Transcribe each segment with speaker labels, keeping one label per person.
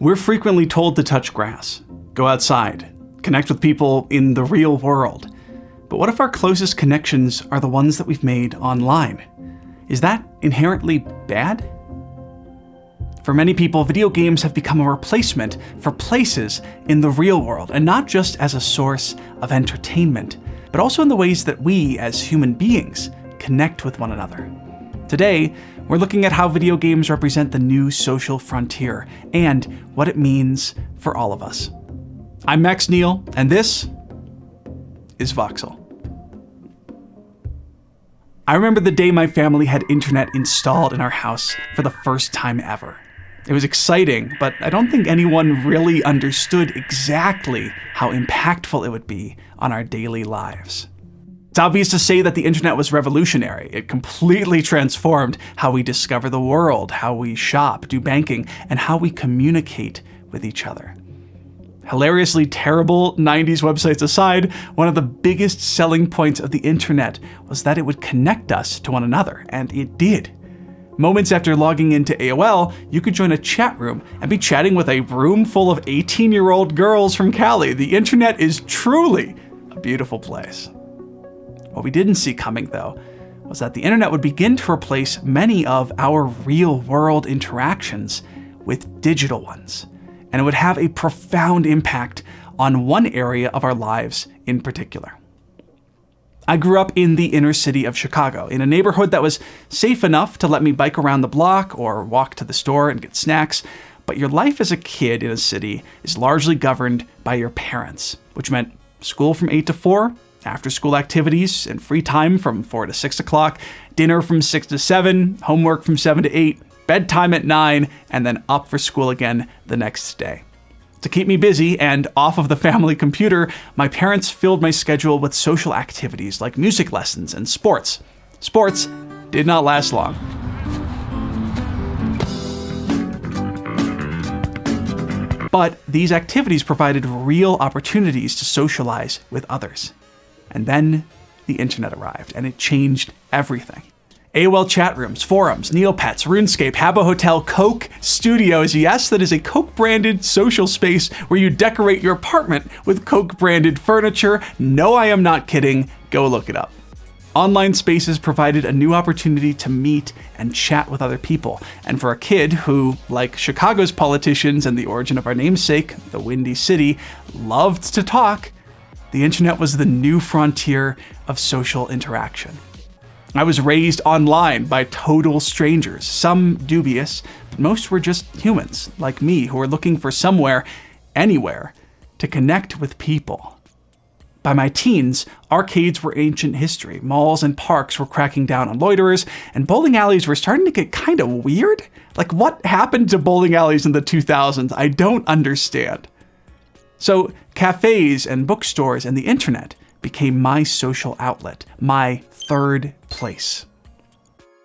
Speaker 1: We're frequently told to touch grass, go outside, connect with people in the real world. But what if our closest connections are the ones that we've made online? Is that inherently bad? For many people, video games have become a replacement for places in the real world, and not just as a source of entertainment, but also in the ways that we, as human beings, connect with one another. Today, we're looking at how video games represent the new social frontier and what it means for all of us. I'm Max Neal, and this is Voxel. I remember the day my family had internet installed in our house for the first time ever. It was exciting, but I don't think anyone really understood exactly how impactful it would be on our daily lives. It's obvious to say that the internet was revolutionary. It completely transformed how we discover the world, how we shop, do banking, and how we communicate with each other. Hilariously terrible 90s websites aside, one of the biggest selling points of the internet was that it would connect us to one another, and it did. Moments after logging into AOL, you could join a chat room and be chatting with a room full of 18-year-old girls from Cali. The internet is truly a beautiful place. What we didn't see coming, though, was that the internet would begin to replace many of our real-world interactions with digital ones, and it would have a profound impact on one area of our lives in particular. I grew up in the inner city of Chicago, in a neighborhood that was safe enough to let me bike around the block or walk to the store and get snacks, but your life as a kid in a city is largely governed by your parents, which meant school from 8 to 4, after-school activities and free time from 4 to 6 o'clock, dinner from 6 to 7, homework from 7 to 8, bedtime at 9, and then up for school again the next day. To keep me busy and off of the family computer, my parents filled my schedule with social activities like music lessons and sports. Sports did not last long. But these activities provided real opportunities to socialize with others. And then the internet arrived, and it changed everything. AOL chat rooms, forums, Neopets, RuneScape, Habbo Hotel, Coke Studios. Yes, that is a Coke-branded social space where you decorate your apartment with Coke-branded furniture. No, I am not kidding. Go look it up. Online spaces provided a new opportunity to meet and chat with other people. And for a kid who, like Chicago's politicians and the origin of our namesake, the Windy City, loved to talk, the internet was the new frontier of social interaction. I was raised online by total strangers, some dubious, but most were just humans like me who were looking for somewhere, anywhere, to connect with people. By my teens, arcades were ancient history, malls and parks were cracking down on loiterers, and bowling alleys were starting to get kind of weird. Like, what happened to bowling alleys in the 2000s? I don't understand. So cafes and bookstores and the internet became my social outlet, my third place.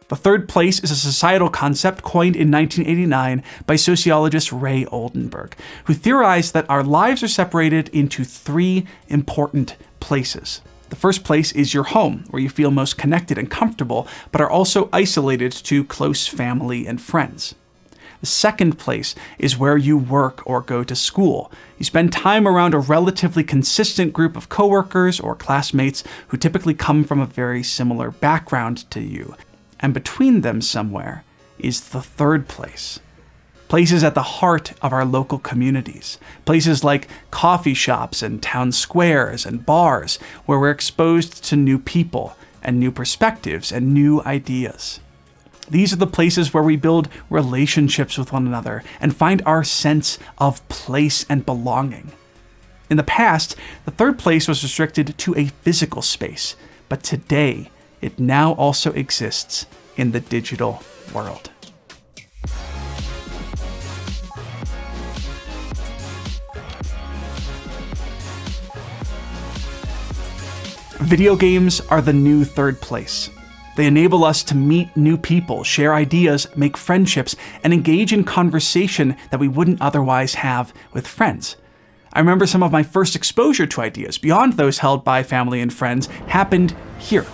Speaker 1: The third place is a societal concept coined in 1989 by sociologist Ray Oldenburg, who theorized that our lives are separated into three important places. The first place is your home, where you feel most connected and comfortable, but are also isolated to close family and friends. The second place is where you work or go to school. You spend time around a relatively consistent group of coworkers or classmates who typically come from a very similar background to you. And between them somewhere is the third place. Places at the heart of our local communities. Places like coffee shops and town squares and bars where we're exposed to new people and new perspectives and new ideas. These are the places where we build relationships with one another and find our sense of place and belonging. In the past, the third place was restricted to a physical space, but today, it now also exists in the digital world. Video games are the new third place. They enable us to meet new people, share ideas, make friendships, and engage in conversation that we wouldn't otherwise have with friends. I remember some of my first exposure to ideas, beyond those held by family and friends, happened here,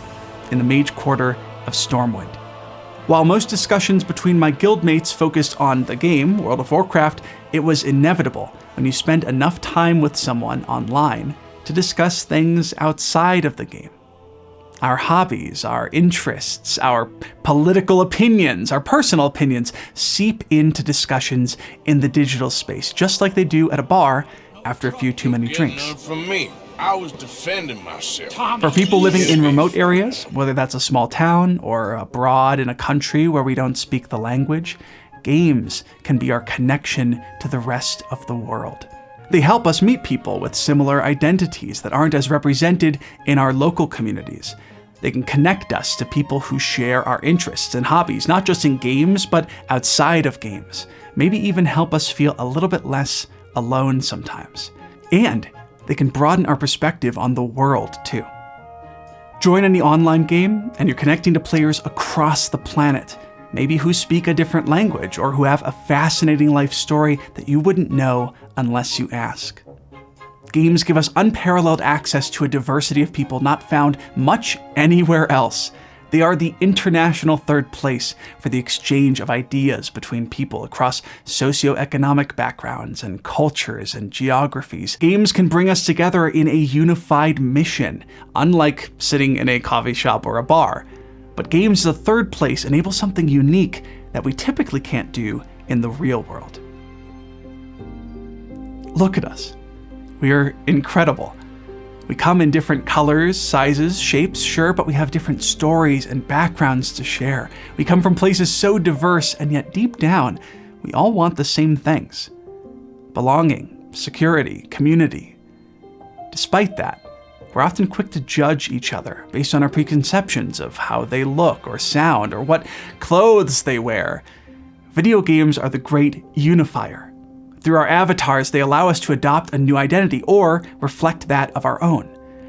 Speaker 1: in the Mage Quarter of Stormwind. While most discussions between my guildmates focused on the game, World of Warcraft, It was inevitable when you spend enough time with someone online to discuss things outside of the game. Our hobbies, our interests, our political opinions, our personal opinions seep into discussions in the digital space, just like they do at a bar after a few too many drinks.
Speaker 2: From me. I was defending myself.
Speaker 1: For people living in remote areas, whether that's a small town or abroad in a country where we don't speak the language, games can be our connection to the rest of the world. They help us meet people with similar identities that aren't as represented in our local communities. They can connect us to people who share our interests and hobbies, not just in games, but outside of games. Maybe even help us feel a little bit less alone sometimes. And they can broaden our perspective on the world, too. Join any online game, and you're connecting to players across the planet, maybe who speak a different language or who have a fascinating life story that you wouldn't know unless you ask. Games give us unparalleled access to a diversity of people not found much anywhere else. They are the international third place for the exchange of ideas between people across socioeconomic backgrounds and cultures and geographies. Games can bring us together in a unified mission, unlike sitting in a coffee shop or a bar. But games as a third place enable something unique that we typically can't do in the real world. Look at us. We are incredible. We come in different colors, sizes, shapes, sure, but we have different stories and backgrounds to share. We come from places so diverse, and yet deep down, we all want the same things: belonging, security, community. Despite that, we're often quick to judge each other based on our preconceptions of how they look or sound or what clothes they wear. Video games are the great unifier. Through our avatars, they allow us to adopt a new identity or reflect that of our own.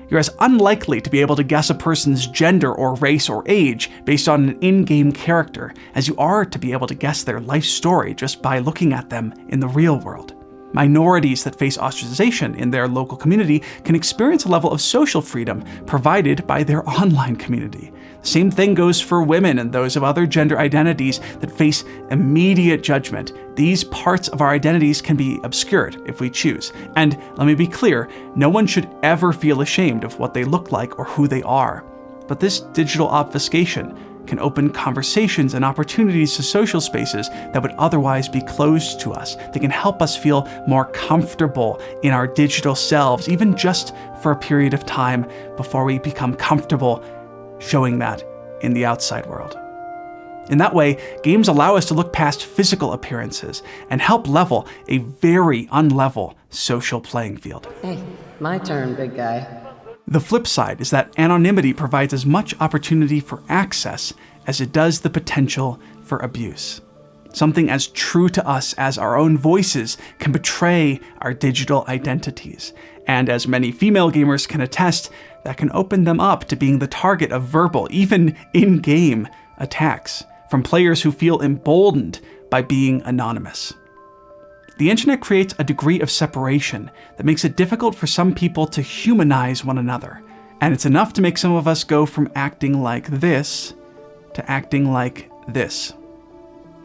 Speaker 1: You're as unlikely to be able to guess a person's gender or race or age based on an in-game character as you are to be able to guess their life story just by looking at them in the real world. Minorities that face ostracization in their local community can experience a level of social freedom provided by their online community. The same thing goes for women and those of other gender identities that face immediate judgment. These parts of our identities can be obscured if we choose. And let me be clear, no one should ever feel ashamed of what they look like or who they are. But this digital obfuscation can open conversations and opportunities to social spaces that would otherwise be closed to us. They can help us feel more comfortable in our digital selves, even just for a period of time before we become comfortable showing that in the outside world. In that way, games allow us to look past physical appearances and help level a very unlevel social playing field.
Speaker 3: Hey, my turn, big guy.
Speaker 1: The flip side is that anonymity provides as much opportunity for access as it does the potential for abuse. Something as true to us as our own voices can betray our digital identities. And as many female gamers can attest, that can open them up to being the target of verbal, even in-game, attacks from players who feel emboldened by being anonymous. The internet creates a degree of separation that makes it difficult for some people to humanize one another. And it's enough to make some of us go from acting like this to acting like this.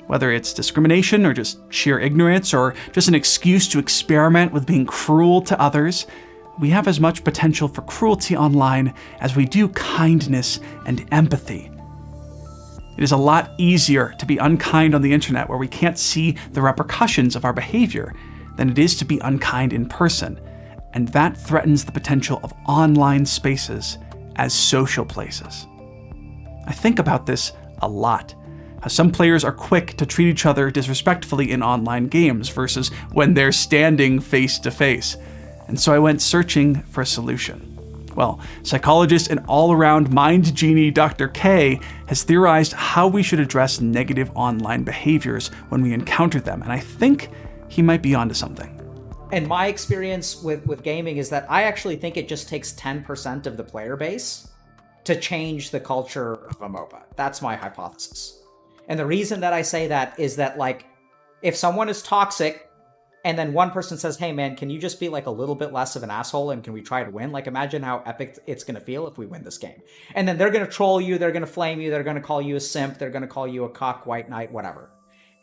Speaker 1: Whether it's discrimination or just sheer ignorance or just an excuse to experiment with being cruel to others, we have as much potential for cruelty online as we do kindness and empathy. It is a lot easier to be unkind on the internet where we can't see the repercussions of our behavior than it is to be unkind in person, and that threatens the potential of online spaces as social places. I think about this a lot, how some players are quick to treat each other disrespectfully in online games versus when they're standing face to face, and so I went searching for a solution. Well, psychologist and all-around mind genie Dr. K has theorized how we should address negative online behaviors when we encounter them, and I think he might be onto something.
Speaker 4: And my experience with gaming is that I actually think it just takes 10% of the player base to change the culture of a MOBA. That's my hypothesis. And the reason that I say that is that, like, if someone is toxic, and then one person says, hey man, can you just be like a little bit less of an asshole and can we try to win? Like, imagine how epic it's going to feel if we win this game. And then they're going to troll you, they're going to flame you, they're going to call you a simp, they're going to call you a cock, white knight, whatever.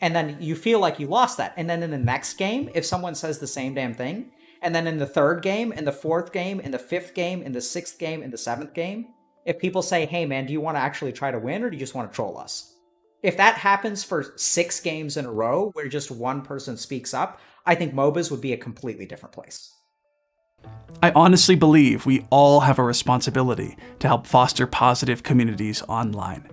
Speaker 4: And then you feel like you lost that. And then in the next game, if someone says the same damn thing, and then in the third game, in the fourth game, in the fifth game, in the sixth game, in the seventh game, if people say, hey man, do you want to actually try to win or do you just want to troll us? If that happens for 6 games in a row where just one person speaks up, I think MOBAs would be a completely different place.
Speaker 1: I honestly believe we all have a responsibility to help foster positive communities online.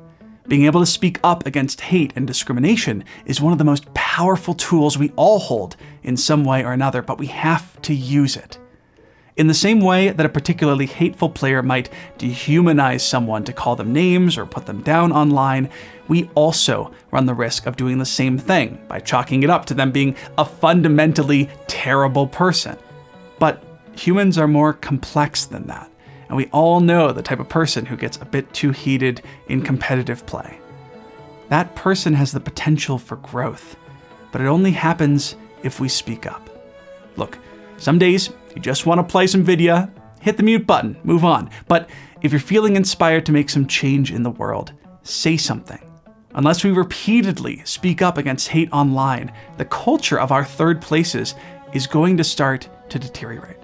Speaker 1: Being able to speak up against hate and discrimination is one of the most powerful tools we all hold in some way or another, but we have to use it. In the same way that a particularly hateful player might dehumanize someone to call them names or put them down online, we also run the risk of doing the same thing by chalking it up to them being a fundamentally terrible person. But humans are more complex than that, and we all know the type of person who gets a bit too heated in competitive play. That person has the potential for growth, but it only happens if we speak up. Look, some days you just want to play some video, hit the mute button, move on. But if you're feeling inspired to make some change in the world, say something. Unless we repeatedly speak up against hate online, the culture of our third places is going to start to deteriorate.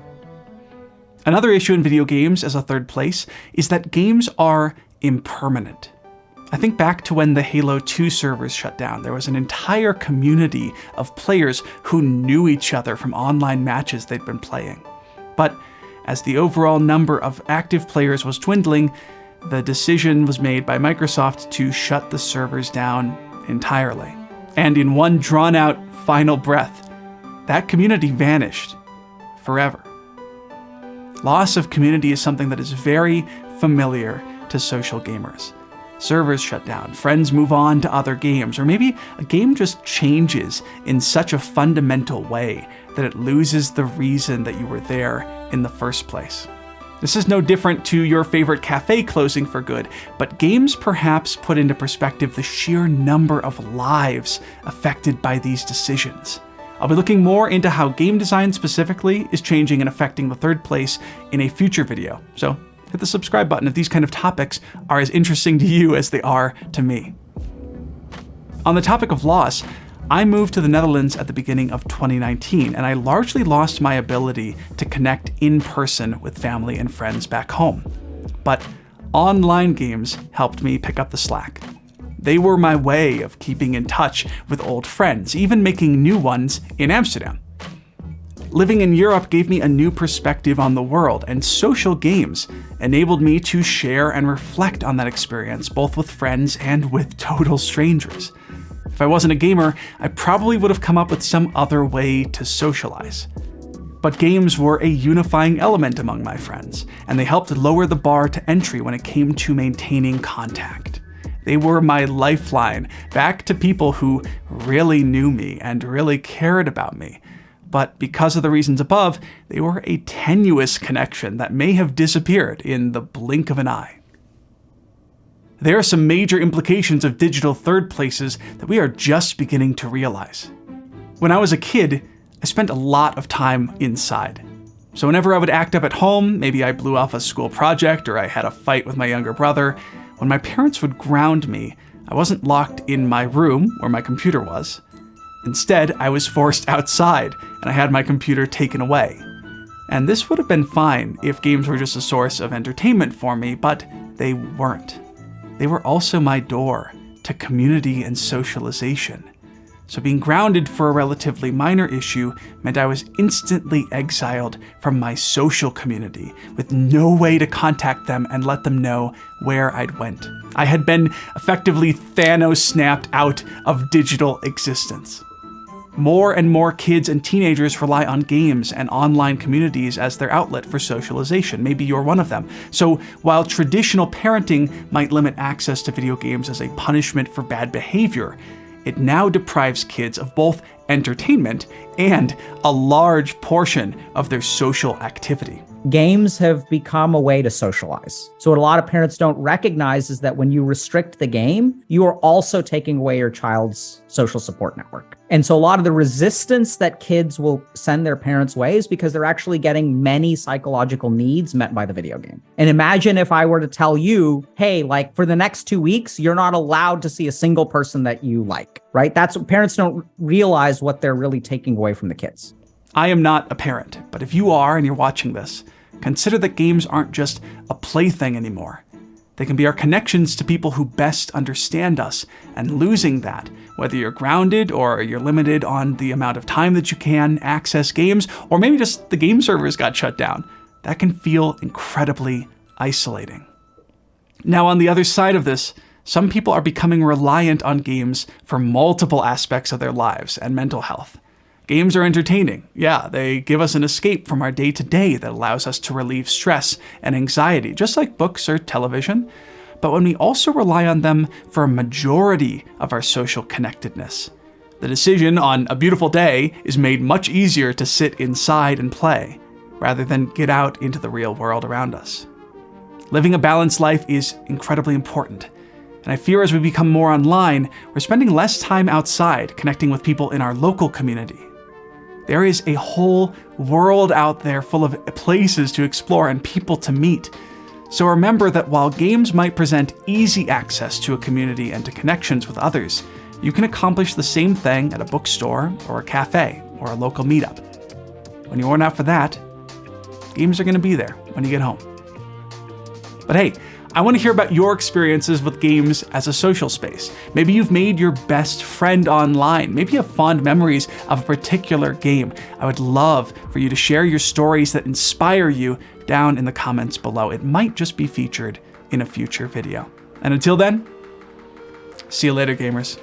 Speaker 1: Another issue in video games as a third place is that games are impermanent. I think back to when the Halo 2 servers shut down. There was an entire community of players who knew each other from online matches they'd been playing. But as the overall number of active players was dwindling, the decision was made by Microsoft to shut the servers down entirely. And in one drawn-out final breath, that community vanished forever. Loss of community is something that is very familiar to social gamers. Servers shut down, friends move on to other games, or maybe a game just changes in such a fundamental way that it loses the reason that you were there in the first place. This is no different to your favorite cafe closing for good, but games perhaps put into perspective the sheer number of lives affected by these decisions. I'll be looking more into how game design specifically is changing and affecting the third place in a future video, so hit the subscribe button if these kind of topics are as interesting to you as they are to me. On the topic of loss, I moved to the Netherlands at the beginning of 2019, and I largely lost my ability to connect in person with family and friends back home. But online games helped me pick up the slack. They were my way of keeping in touch with old friends, even making new ones in Amsterdam. Living in Europe gave me a new perspective on the world, and social games enabled me to share and reflect on that experience, both with friends and with total strangers. If I wasn't a gamer, I probably would have come up with some other way to socialize. But games were a unifying element among my friends, and they helped lower the bar to entry when it came to maintaining contact. They were my lifeline back to people who really knew me and really cared about me. But because of the reasons above, they were a tenuous connection that may have disappeared in the blink of an eye. There are some major implications of digital third places that we are just beginning to realize. When I was a kid, I spent a lot of time inside. So whenever I would act up at home, maybe I blew off a school project or I had a fight with my younger brother, when my parents would ground me, I wasn't locked in my room where my computer was. Instead, I was forced outside and I had my computer taken away. And this would have been fine if games were just a source of entertainment for me, but they weren't. They were also my door to community and socialization. So being grounded for a relatively minor issue meant I was instantly exiled from my social community, with no way to contact them and let them know where I'd went. I had been effectively Thanos snapped out of digital existence. More and more kids and teenagers rely on games and online communities as their outlet for socialization. Maybe you're one of them. So while traditional parenting might limit access to video games as a punishment for bad behavior, it now deprives kids of both entertainment and a large portion of their social activity.
Speaker 4: Games have become a way to socialize. So what a lot of parents don't recognize is that when you restrict the game, you are also taking away your child's social support network. And so a lot of the resistance that kids will send their parents' way is because they're actually getting many psychological needs met by the video game. And imagine if I were to tell you, hey, like for the next 2 weeks, you're not allowed to see a single person that you like, right? That's what parents don't realize what they're really taking away from the kids.
Speaker 1: I am not a parent, but if you are and you're watching this, consider that games aren't just a plaything anymore. They can be our connections to people who best understand us, and losing that, whether you're grounded or you're limited on the amount of time that you can access games, or maybe just the game servers got shut down, that can feel incredibly isolating. Now, on the other side of this, some people are becoming reliant on games for multiple aspects of their lives and mental health. Games are entertaining. Yeah, they give us an escape from our day-to-day that allows us to relieve stress and anxiety, just like books or television. But when we also rely on them for a majority of our social connectedness, the decision on a beautiful day is made much easier to sit inside and play, rather than get out into the real world around us. Living a balanced life is incredibly important. And I fear as we become more online, we're spending less time outside connecting with people in our local community. There is a whole world out there full of places to explore and people to meet. So remember that while games might present easy access to a community and to connections with others, you can accomplish the same thing at a bookstore or a cafe or a local meetup. When you aren't out for that, games are going to be there when you get home. But hey, I want to hear about your experiences with games as a social space. Maybe you've made your best friend online. Maybe you have fond memories of a particular game. I would love for you to share your stories that inspire you down in the comments below. It might just be featured in a future video. And until then, see you later, gamers.